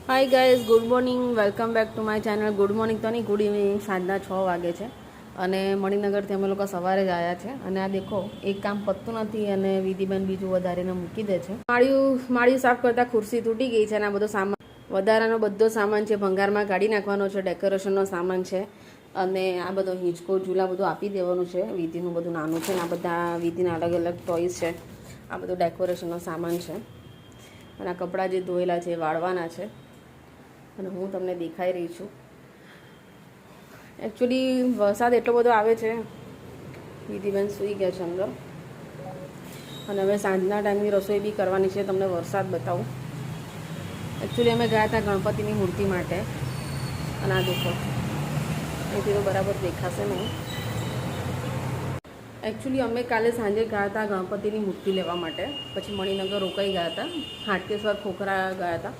Hi guys, good morning, welcome back to my channel. Good morning તો નહીં, good evening. સાંજના 6 વાગે છે અને મણિનગરથી અમે લોકો સવારે જ આવ્યા છે. અને આ દેખો, એક કામ પતતું નથી અને વિધિબેન બીજું વધારીને મૂકી દે છે. માળિયું સાફ કરતાં ખુરશી તૂટી ગઈ છે અને આ બધો સામાન, વધારાનો બધો સામાન છે, ભંગારમાં કાઢી નાખવાનો છે, ડેકોરેશનનો સામાન છે અને આ બધો હિંચકો ઝૂલા બધું આપી દેવાનું છે. વિધિનું બધું નાનું છે ને આ બધા વિધિના અલગ અલગ ટોયસ છે. આ બધું ડેકોરેશનનો સામાન છે અને આ કપડાં જે ધોયેલા છે એ વાળવાના છે અને હું તમને દેખાઈ રહી છું. એકચ્યુઅલી વરસાદ એટલો બધો આવે છે, વિધિબેન સૂઈ ગયા છે અંદર અને હવે સાંજના ટાઈમની રસોઈ બી કરવાની છે. તમને વરસાદ બતાવું. એકચ્યુઅલી અમે ગયા હતા ગણપતિની મૂર્તિ માટે અને આ દેખો, અહીંથી તો બરાબર દેખાશે નહીં. એકચ્યુઅલી અમે કાલે સાંજે ગયા હતા ગણપતિની મૂર્તિ લેવા માટે, પછી મણિનગર રોકાઈ ગયા હતા, હાટકેશ્વર ખોખરા ગયા હતા.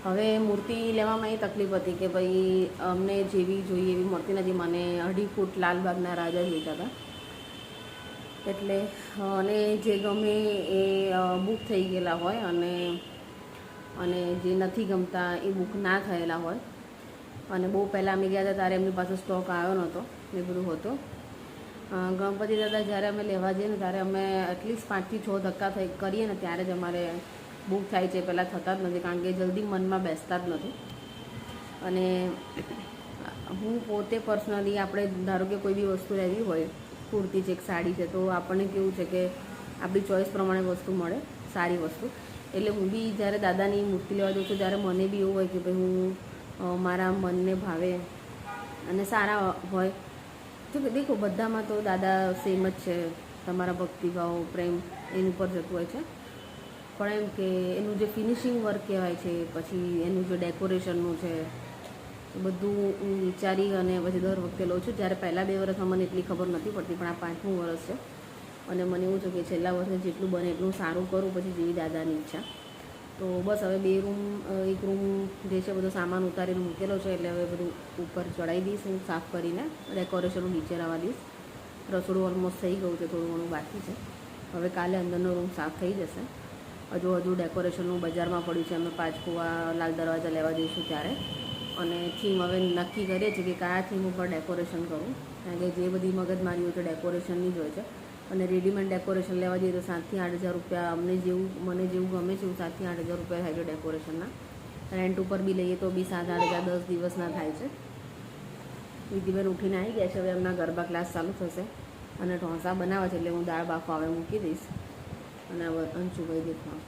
હવે મૂર્તિ લેવામાં એ તકલીફ હતી કે ભાઈ અમને જેવી જોઈએ એવી મળતી નથી. મને 2.5 ફૂટ લાલબાગના રાજા જોઈતા હતા, એટલે અને જે ગમે એ બુક થઈ ગયેલા હોય અને જે નથી ગમતા એ બુક ના થયેલા હોય. અને બહુ પહેલાં અમે ગયા હતા ત્યારે એમની પાસે સ્ટોક આવ્યો નહોતો, એ બધું હતું. ગણપતિ દાદા જ્યારે અમે લેવા જઈએ ને ત્યારે અમે એટલીસ્ટ 5 થી 6 ધક્કા કરીએ ને ત્યારે જ અમારે બુક થાય છે. પહેલાં થતા જ નથી, કારણ કે જલ્દી મનમાં બેસતા જ નથી. અને હું પોતે પર્સનલી, આપણે ધારો કે કોઈ બી વસ્તુ લેવી હોય, કુર્તી છે, એક સાડી છે, તો આપણને કેવું છે કે આપણી ચોઈસ પ્રમાણે વસ્તુ મળે, સારી વસ્તુ. એટલે હું બી જ્યારે દાદાની મૂર્તિ લેવા જાઉં છું ત્યારે મને બી એવું હોય કે ભાઈ હું મારા મનને ભાવે અને સારા હોય. જો કે દેખો, બધામાં તો દાદા સેમ જ છે, તમારા ભક્તિભાવ, પ્રેમ એની ઉપર જતું હોય છે. પણ એમ કે એનું જે ફિનિશિંગ વર્ક કહેવાય છે, પછી એનું જે ડેકોરેશનનું છે, એ બધું હું વિચારી અને પછી દર વખતે લઉં છું. જ્યારે પહેલાં 2 વર્ષમાં મને એટલી ખબર નથી પડતી, પણ આ 5મું વર્ષ છે અને મને એવું છે કે છેલ્લા વર્ષે જેટલું બને એટલું સારું કરું, પછી જેવી દાદાની ઈચ્છા. તો બસ હવે 2 રૂમ, એક રૂમ જે છે બધો સામાન ઉતારીને મૂકેલો છે, એટલે હવે બધું ઉપર ચડાવી દઈશ હું સાફ કરીને, ડેકોરેશનનું નીચે રહેવા દઈશ. રસોડું ઓલમોસ્ટ થઈ ગયું છે, થોડું ઘણું બાકી છે. હવે કાલે અંદરનો રૂમ સાફ થઈ જશે. હજુ ડેકોરેશનનું બજારમાં પડ્યું છે, અમે પાંચકુવા લાલ દરવાજા લેવા જઈશું ત્યારે. અને થીમ હવે નક્કી કરીએ છીએ કે કયા થીમ ઉપર ડેકોરેશન કરું, કારણ કે જે બધી મગજમારી હોય તો ડેકોરેશનની જ હોય છે. અને રેડીમેડ ડેકોરેશન લેવા જઈએ તો 7 થી 8 હજાર રૂપિયા, મને જેવું ગમે છે એવું 7 થી 8 હજાર રૂપિયા થાય છે ડેકોરેશનના. રેન્ટ ઉપર બી લઈએ તો બી 7-8 હજાર 10 દિવસના થાય છે. વિધિબેન ઉઠીને આવી ગયા છે, હવે એમના ગરબા ક્લાસ ચાલુ થશે અને ઢોસા બનાવે છે, એટલે હું દાળ બાફવા હવે મૂકી દઈશ. અને હવે અંશુભાઈ દેખવા